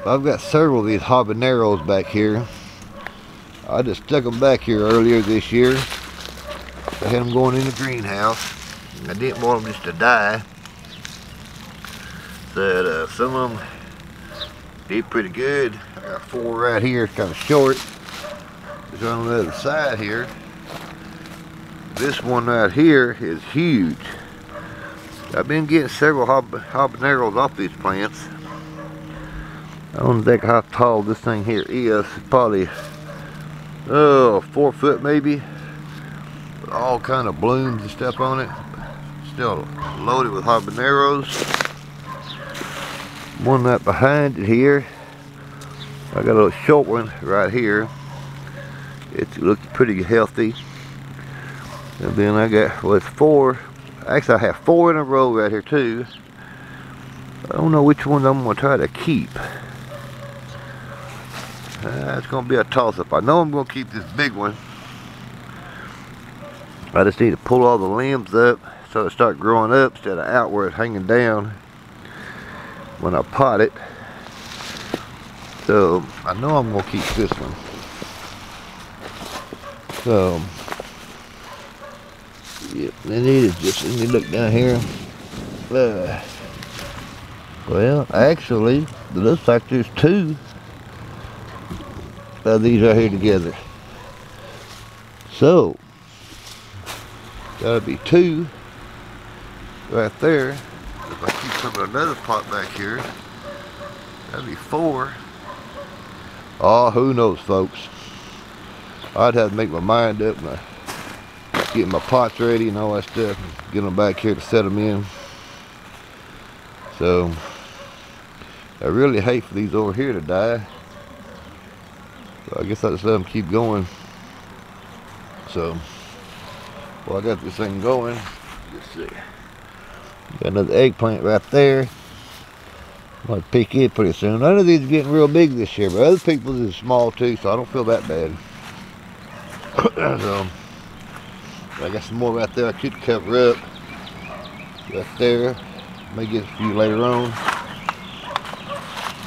I've got several of these habaneros back here. I just stuck them back here earlier this year. I had them going in the greenhouse. I didn't want them just to die. But some of them did pretty good. I got 4 right here, kind of short. There's on the other side here. This one right here is huge. I've been getting several habaneros off these plants. I don't think how tall this thing here is. Probably 4 foot maybe. With all kind of blooms and stuff on it. Still loaded with habaneros. One right behind it here. I got a little short one right here. It looks pretty healthy. And then I got, well, it's 4. Actually, I have 4 in a row right here too. I don't know which one I'm going to try to keep. It's going to be a toss-up. I know I'm going to keep this big one. I just need to pull all the limbs up so it start growing up instead of outward hanging down when I pot it. So I know I'm going to keep this one. So yep, then it is just, let me look down here. Well, actually, it looks like there's 2 of these right here together. So, gotta be 2 right there. If I keep some of another pot back here, that'd be 4. Oh, who knows, folks. I'd have to make my mind up and get my pots ready and all that stuff and get them back here to set them in. So I really hate for these over here to die. So I guess I'll just let them keep going. So, well, I got this thing going. Let's see. Got another eggplant right there. Might pick it pretty soon. None of these are getting real big this year, but other people's is small too, so I don't feel that bad. So I got some more right there I could cover up. Right there. May get a few later on.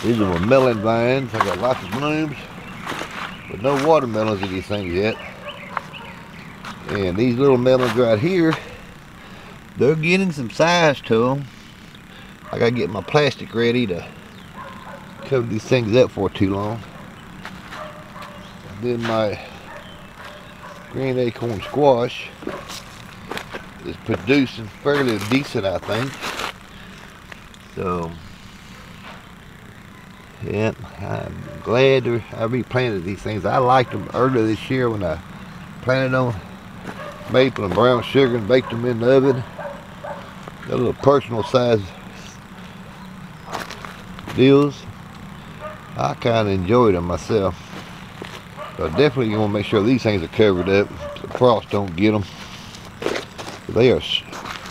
These are my melon vines. I got lots of blooms, but no watermelons in these things yet. And these little melons right here, they're getting some size to them. I gotta get my plastic ready to cover these things up for too long. And then my green acorn squash is producing fairly decent, I think. So, yeah, I'm glad I replanted these things. I liked them earlier this year when I planted them. Maple and brown sugar and baked them in the oven. Got a little personal size deals. I kind of enjoyed them myself. So definitely you want to make sure these things are covered up so the frost don't get them. They are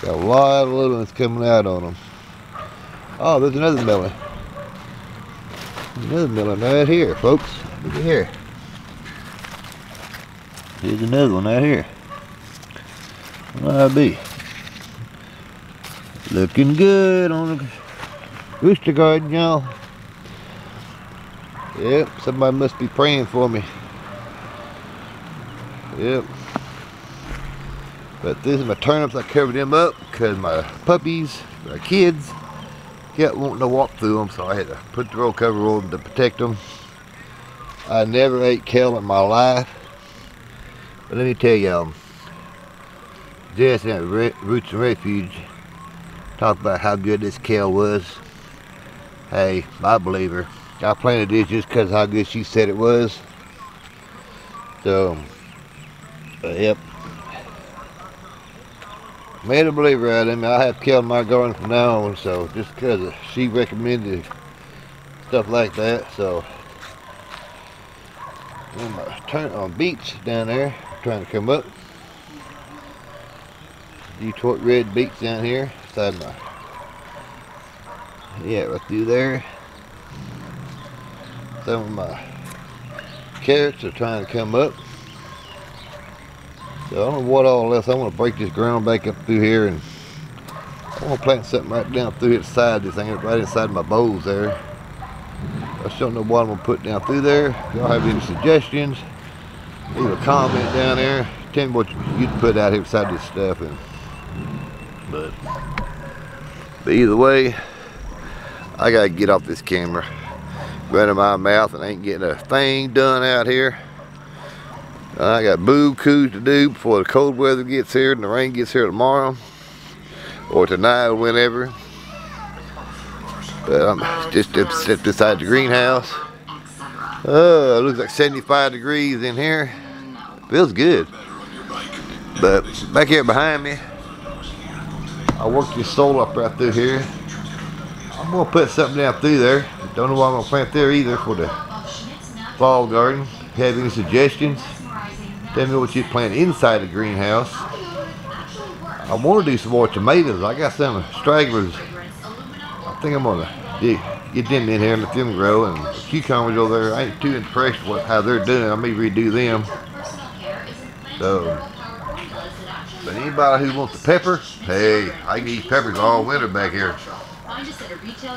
got a lot of little ones coming out on them. Oh, there's another melon. Another melon right here, folks. Look at here. Here's another one right here. I'll be looking good on the rooster garden, y'all. Yep, somebody must be praying for me. Yep. But this is my turnips. I covered them up because my puppies, my kids, kept wanting to walk through them, so I had to put the roll cover over them to protect them. I never ate kale in my life, but let me tell y'all, Jesse at Roots and Refuge talked about how good this kale was. Hey, I believe her. I planted this just because of how good she said it was. So, yep. Made a believer out of me. I have kale in my garden from now on, so just because she recommended stuff like that. So, turn on beets down there, trying to come up. Detroit red beets down here, beside my, yeah, right through there. Some of my carrots are trying to come up. So I don't know what all else. I want to break this ground back up through here, and I want to plant something right down through the side of this thing, right inside my bowls there. I just don't know what I'm gonna put down through there. If y'all have any suggestions, leave a comment down there. Tell me what you'd put out here beside this stuff. But either way, I gotta get off this camera. Running my mouth and ain't getting a thing done out here. I got boo-coos to do before the cold weather gets here and the rain gets here tomorrow. Or tonight or whenever. But I'm just up beside the greenhouse. Oh, it looks like 75 degrees in here. Feels good. But back here behind me, I worked this soil up right through here. I'm gonna put something down through there. Don't know what I'm gonna plant there either for the fall garden. Have any suggestions? Tell me what you plant inside the greenhouse. I want to do some more tomatoes. I got some stragglers. I think I'm gonna get them in here and let them grow. And the cucumbers over there, I ain't too impressed with how they're doing. I may redo them. So, but anybody who wants the pepper, hey, I can eat peppers all winter back here.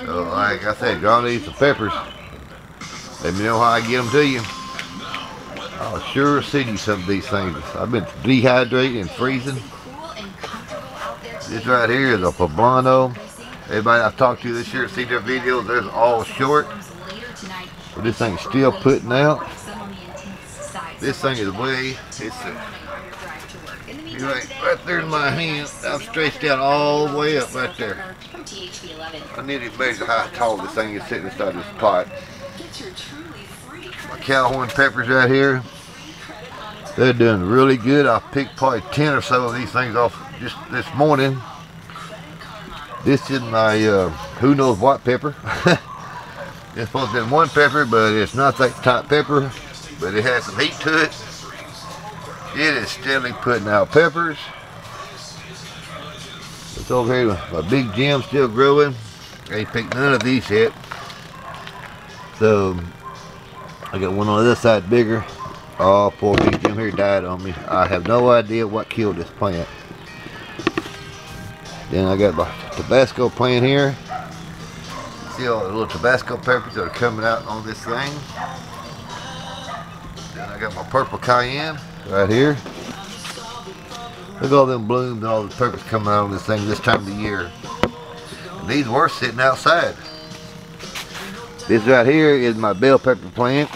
So, like I said, y'all need some peppers. Let me know how I get them to you. I'll sure send you some of these things. I've been dehydrating and freezing. This right here is a poblano. Everybody I've talked to this year, see their videos, they're all short. But this thing's still putting out. This thing is way, right there in my hand. I'm stretched out all the way up right there. I need to measure how tall this thing is sitting inside this pot. My Calhoun peppers right here. They're doing really good. I picked probably 10 or so of these things off just this morning. This is my who knows what pepper. It's supposed to be one pepper, but it's not that type pepper. But it has some heat to it. It is steadily putting out peppers. It's over here, my big gem still growing. I ain't picked none of these yet. So I got one on this side bigger. Oh, poor big gem here died on me. I have no idea what killed this plant. Then I got my Tabasco plant here. See all the little Tabasco peppers that are coming out on this thing. Then I got my purple cayenne right here. Look at all them blooms and all the peppers coming out on this thing this time of the year. And these were sitting outside. This right here is my bell pepper plant.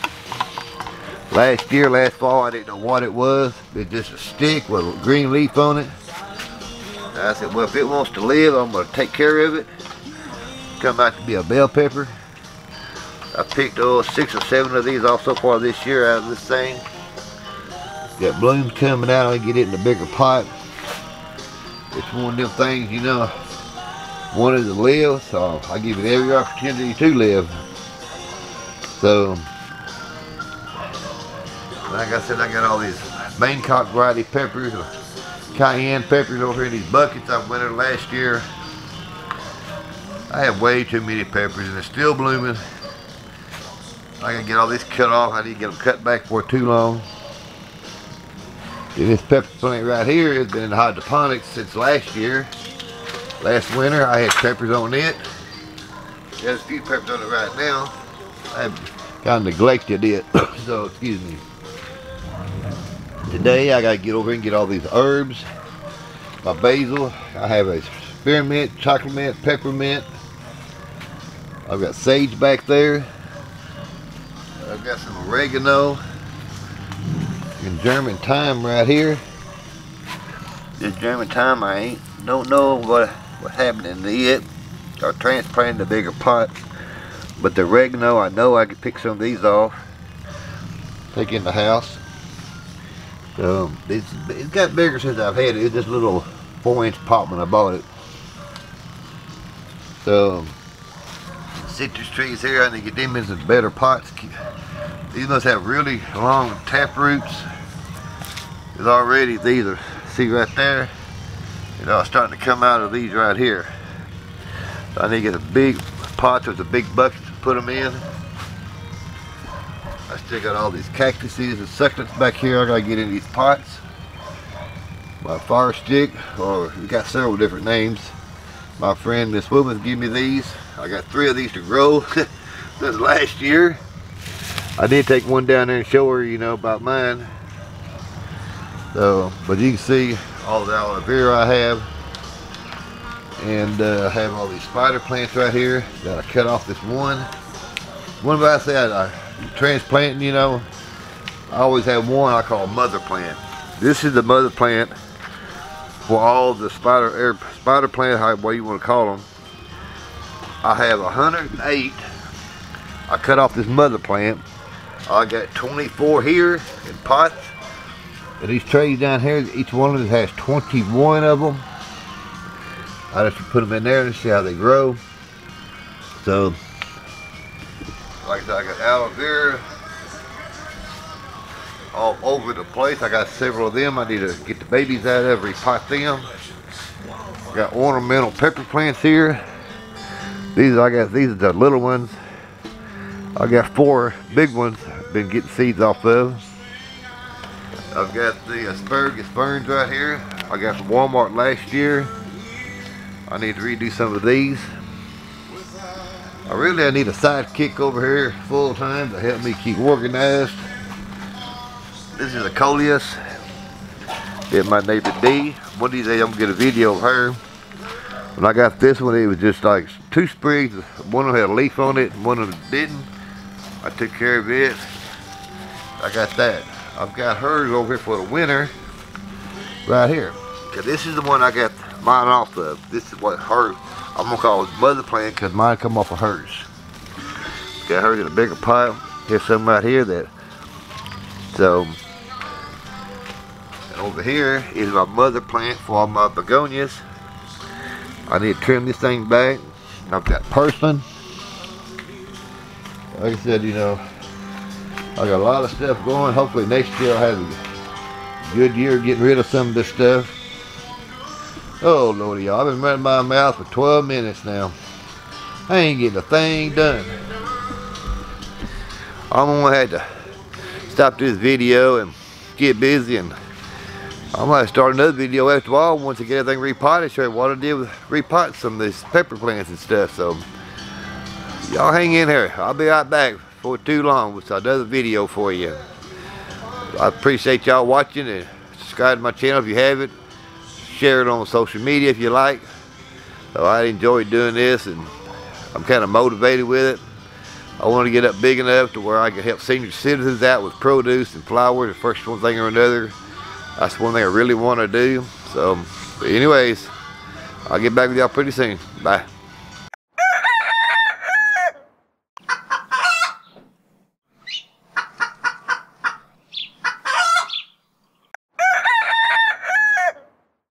Last fall, I didn't know what it was. It's just a stick with a green leaf on it. And I said, well, if it wants to live, I'm going to take care of it. Come out to be a bell pepper. I picked 6 or 7 of these off so far this year out of this thing. Got blooms coming out. I get it in a bigger pot. It's one of them things, you know, wanted to live, so I give it every opportunity to live. So, like I said, I got all these Bangkok variety peppers, cayenne peppers over here in these buckets I wintered last year. I have way too many peppers and they're still blooming. I gotta get all these cut off. I need to get them cut back before too long. And this pepper plant right here has been in hydroponics since last year. Last winter I had peppers on it. There's a few peppers on it right now. I've kind of neglected it, so excuse me. Today I gotta get over here and get all these herbs. My basil. I have a spearmint, chocolate mint, peppermint. I've got sage back there. I've got some oregano and German thyme right here. This German thyme I don't know what happened to it. I transplanted a bigger pot. But the oregano, I know I could pick some of these off. Take in the house. So it's got bigger since I've had it. It's just a little 4-inch pot when I bought it. So citrus trees here, I need to get them into better pots. These must have really long tap roots. There's already these are, see right there, you know, starting to come out of these right here. So I need to get a big pot with a big bucket to put them in. I still got all these cactuses and succulents back here I gotta get in these pots. My fire stick, or we got several different names. My friend, this woman, gave me these. I got 3 of these to grow. since last year. I did take one down there and show her, you know, about mine. So, but you can see all the aloe vera I have. And I have all these spider plants right here that I cut off this one. One I said I transplanting, you know, I always have one I call mother plant. This is the mother plant for all the spider plant, however you want to call them. I have 108. I cut off this mother plant. I got 24 here in pots. And these trays down here, each one of them has 21 of them. I just put them in there and see how they grow. So, like I said, I got aloe vera all over the place. I got several of them. I need to get the babies out of, repot them. Got ornamental pepper plants here. These are the little ones. I got 4 big ones I've been getting seeds off of. I've got the asparagus ferns right here. I got from Walmart last year. I need to redo some of these. I need a sidekick over here full time to help me keep organized. This is a coleus. It's my neighbor Dee. One of these days I'm gonna get a video of her. When I got this one, it was just like 2 sprigs. One of them had a leaf on it, and one of them didn't. I took care of it. I got that. I've got hers over here for the winter, right here. Okay, this is the one I got mine off of. This is what her, I'm gonna call it mother plant because mine come off of hers. Got hers in a bigger pile. Here's some right here that, so, and over here is my mother plant for all my begonias. I need to trim this thing back. I've got purslane. Like I said, you know, I got a lot of stuff going. Hopefully next year I'll have a good year getting rid of some of this stuff. Oh Lordy, y'all, I've been running my mouth for 12 minutes now. I ain't getting a thing done. I'm gonna have to stop this video and get busy, and I'm gonna start another video after a while once I get everything repotted, show you what I did with repotting some of these pepper plants and stuff. So y'all hang in here. I'll be right back for too long with another video for you. I appreciate y'all watching, and subscribe to my channel if you haven't. Share it on social media if you like. So I enjoy doing this, and I'm kind of motivated with it. I want to get up big enough to where I can help senior citizens out with produce and flowers, the first one thing or another. That's one thing I really want to do. So, but anyways, I'll get back with y'all pretty soon. Bye.